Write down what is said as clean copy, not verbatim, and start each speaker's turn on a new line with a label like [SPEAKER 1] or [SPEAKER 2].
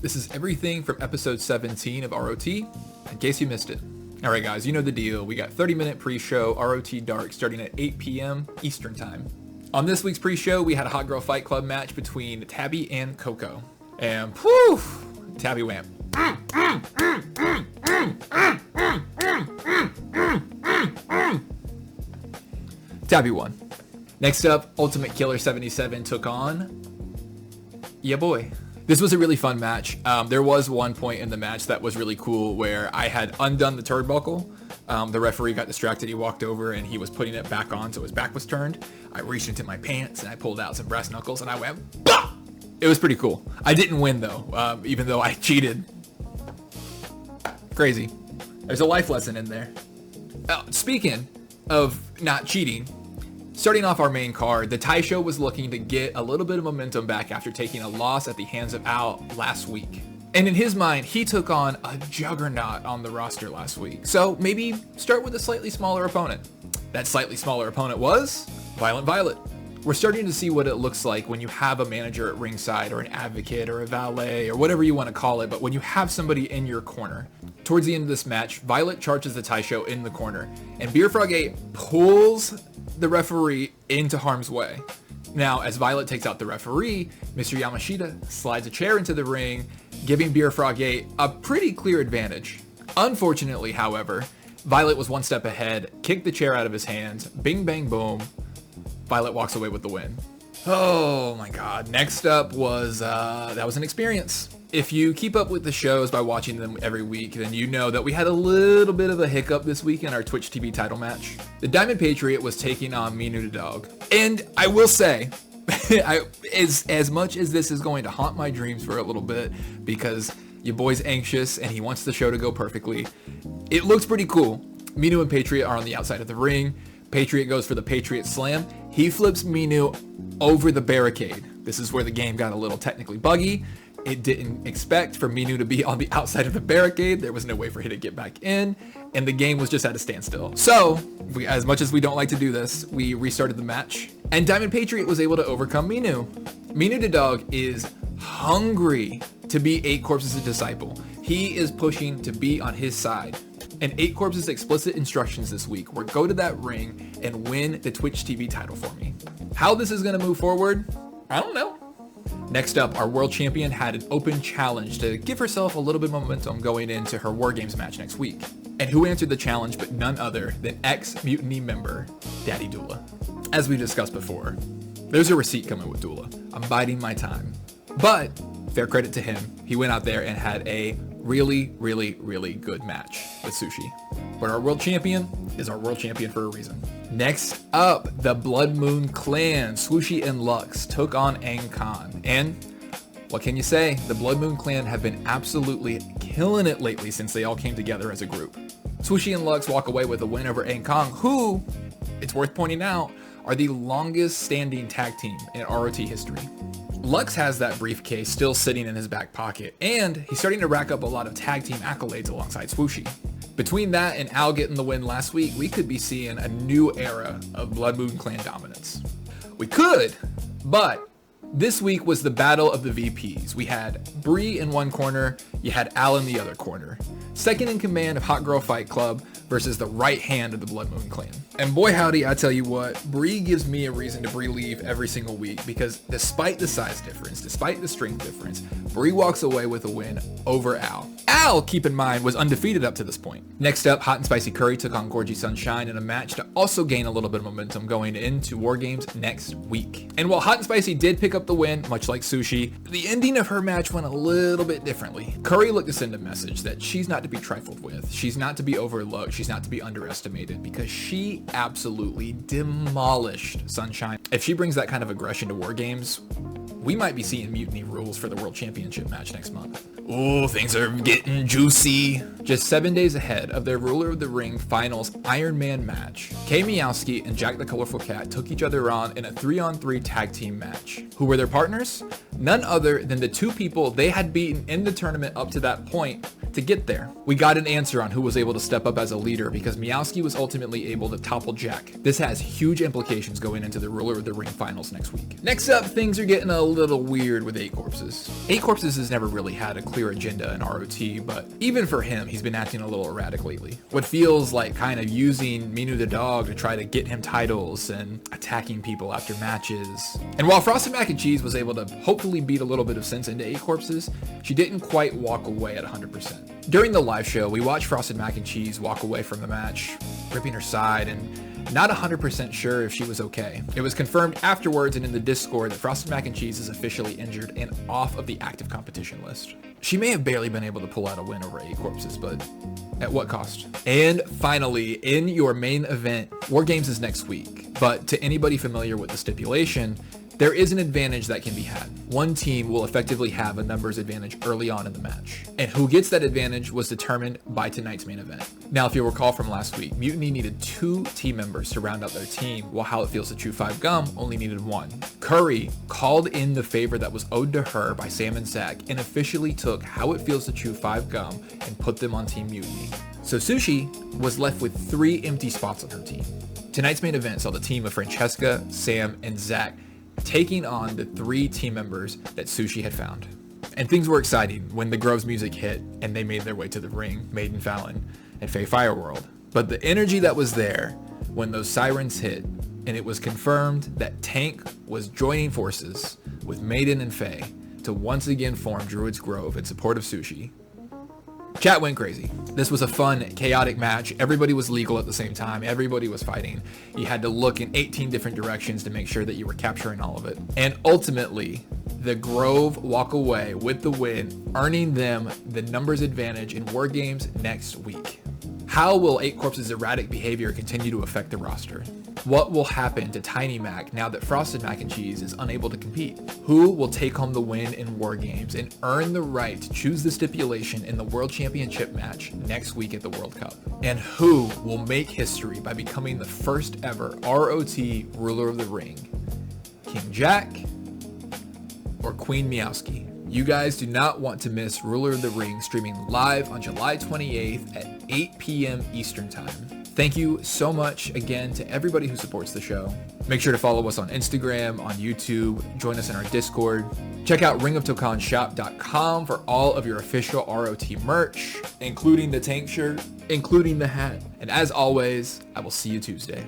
[SPEAKER 1] This is everything from episode 17 of ROT, in case you missed it. Alright guys, you know the deal. We got 30-minute pre-show ROT Dark starting at 8 p.m. Eastern Time. On this week's pre-show, we had a Hot Girl Fight Club match between Tabby and Coco. And poof, Tabby went. Tabby won. Next up, Ultimate Killer 77 took on yeah boy. This was a really fun match. There was one point in the match that was really cool where I had undone the turnbuckle. The referee got distracted. He walked over and he was putting it back on so his back was turned. I reached into my pants and I pulled out some brass knuckles and I went, bah! It was pretty cool. I didn't win though, even though I cheated. Crazy. There's a life lesson in there. Speaking of not cheating, starting off our main card, the Taisho was looking to get a little bit of momentum back after taking a loss at the hands of Al last week. And in his mind, he took on a juggernaut on the roster last week. So maybe start with a slightly smaller opponent. That slightly smaller opponent was Violent Violet. We're starting to see what it looks like when you have a manager at ringside or an advocate or a valet or whatever you want to call it, but when you have somebody in your corner. Towards the end of this match, Violet charges the Taisho in the corner, and Beer Frog 8 pulls the referee into harm's way. Now, as Violet takes out the referee, Mr. Yamashita slides a chair into the ring, giving Beer Frog 8 a pretty clear advantage. Unfortunately, however, Violet was one step ahead, kicked the chair out of his hands, bing bang boom, Violet walks away with the win. Oh my god. Next up was, that was an experience. If you keep up with the shows by watching them every week, then you know that we had a little bit of a hiccup this week in our Twitch TV title match. The Diamond Patriot was taking on Minu the Dog. And I will say, as much as this is going to haunt my dreams for a little bit, because your boy's anxious and he wants the show to go perfectly, it looks pretty cool. Minu and Patriot are on the outside of the ring. Patriot goes for the Patriot Slam. He flips Minu over the barricade. This is where the game got a little technically buggy. It didn't expect for Minu to be on the outside of the barricade. There was no way for him to get back in, and the game was just at a standstill. So, as much as we don't like to do this, we restarted the match, and Diamond Patriot was able to overcome Minu. Minu the Dog is hungry to be 8 Corpses' disciple. He is pushing to be on his side. And 8 Corpses' explicit instructions this week were go to that ring and win the Twitch TV title for me. How this is going to move forward, I don't know. Next up, our world champion had an open challenge to give herself a little bit of momentum going into her War Games match next week. And who answered the challenge but none other than ex-Mutiny member, Daddy Dula. As we discussed before, there's a receipt coming with Dula. I'm biding my time. But, fair credit to him, he went out there and had a really, really, really good match with Sushi. But our world champion is our world champion for a reason. Next up, the Blood Moon Clan, Swooshi and Lux, took on Aang Khan. And what can you say? The Blood Moon Clan have been absolutely killing it lately since they all came together as a group. Swooshi and Lux walk away with a win over Aang Khan, who, it's worth pointing out, are the longest standing tag team in ROT history. Lux has that briefcase still sitting in his back pocket, and he's starting to rack up a lot of tag team accolades alongside Swooshi. Between that and Al getting the win last week, we could be seeing a new era of Blood Moon Clan dominance. We could, but this week was the battle of the VPs. We had Bree in one corner, you had Al in the other corner. Second in command of Hot Girl Fight Club versus the right hand of the Blood Moon Clan. And boy howdy, I tell you what, Bree gives me a reason to believe every single week, because despite the size difference, despite the strength difference, Bree walks away with a win over Al. Al, keep in mind, was undefeated up to this point. Next up, Hot and Spicy Curry took on Gorgie Sunshine in a match to also gain a little bit of momentum going into War Games next week. And while Hot and Spicy did pick up the win, much like Sushi, the ending of her match went a little bit differently. Curry looked to send a message that she's not to be trifled with, she's not to be overlooked, she's not to be underestimated, because she absolutely demolished Sunshine. If she brings that kind of aggression to War Games, we might be seeing Mutiny rules for the World Championship match next month. Ooh, things are getting juicy. Just 7 days ahead of their Ruler of the Ring Finals Iron Man match, Kay Miyowski and Jack the Colorful Cat took each other on in a 3-on-3 tag team match. Who were their partners? None other than the 2 people they had beaten in the tournament up to that point to get there. We got an answer on who was able to step up as a leader because Miyowski was ultimately able to topple Jack. This has huge implications going into the Ruler of the Ring Finals next week. Next up, things are getting a little weird with 8 Corpses. 8 Corpses has never really had a clear agenda in ROT, but even for him, he's been acting a little erratic lately. What feels like kind of using Minu the dog to try to get him titles and attacking people after matches. And while Frosted Mac and Cheese was able to hopefully beat a little bit of sense into 8 Corpses, she didn't quite walk away at 100%. During the live show, we watched Frosted Mac and Cheese walk away from the match, gripping her side and not 100% sure if she was okay. It was confirmed afterwards and in the Discord that Frosted Mac and Cheese is officially injured and off of the active competition list. She may have barely been able to pull out a win over 8 Corpses, but at what cost? And finally, in your main event, War Games is next week, but to anybody familiar with the stipulation, there is an advantage that can be had. One team will effectively have a numbers advantage early on in the match, and who gets that advantage was determined by tonight's main event. Now, if you'll recall from last week, Mutiny needed 2 team members to round out their team, while How It Feels to Chew 5 Gum only needed 1. Curry called in the favor that was owed to her by Sam and Zach and officially took How It Feels to Chew 5 Gum and put them on Team Mutiny. So Sushi was left with 3 empty spots on her team. Tonight's main event saw the team of Francesca, Sam, and Zach taking on the 3 team members that Sushi had found. And things were exciting when the Groves music hit and they made their way to the ring, Maiden Fallon and Faye Fireworld. But the energy that was there when those sirens hit and it was confirmed that Tank was joining forces with Maiden and Faye to once again form Druid's Grove in support of Sushi. Chat went crazy. This was a fun, chaotic match. Everybody was legal at the same time. Everybody was fighting. You had to look in 18 different directions to make sure that you were capturing all of it. And ultimately, the Grove walk away with the win, earning them the numbers advantage in War Games next week. How will 8 Corpses' erratic behavior continue to affect the roster? What will happen to Tiny Mac now that Frosted Mac and Cheese is unable to compete? Who will take home the win in War Games and earn the right to choose the stipulation in the World Championship match next week at the World Cup? And who will make history by becoming the first ever ROT Ruler of the Ring? King Jack or Queen Meowski? You guys do not want to miss Ruler of the Ring streaming live on July 28th at 8 p.m. Eastern Time. Thank you so much again to everybody who supports the show. Make sure to follow us on Instagram, on YouTube, join us in our Discord. Check out ringoftokanshop.com for all of your official ROT merch, including the tank shirt, including the hat. And as always, I will see you Tuesday.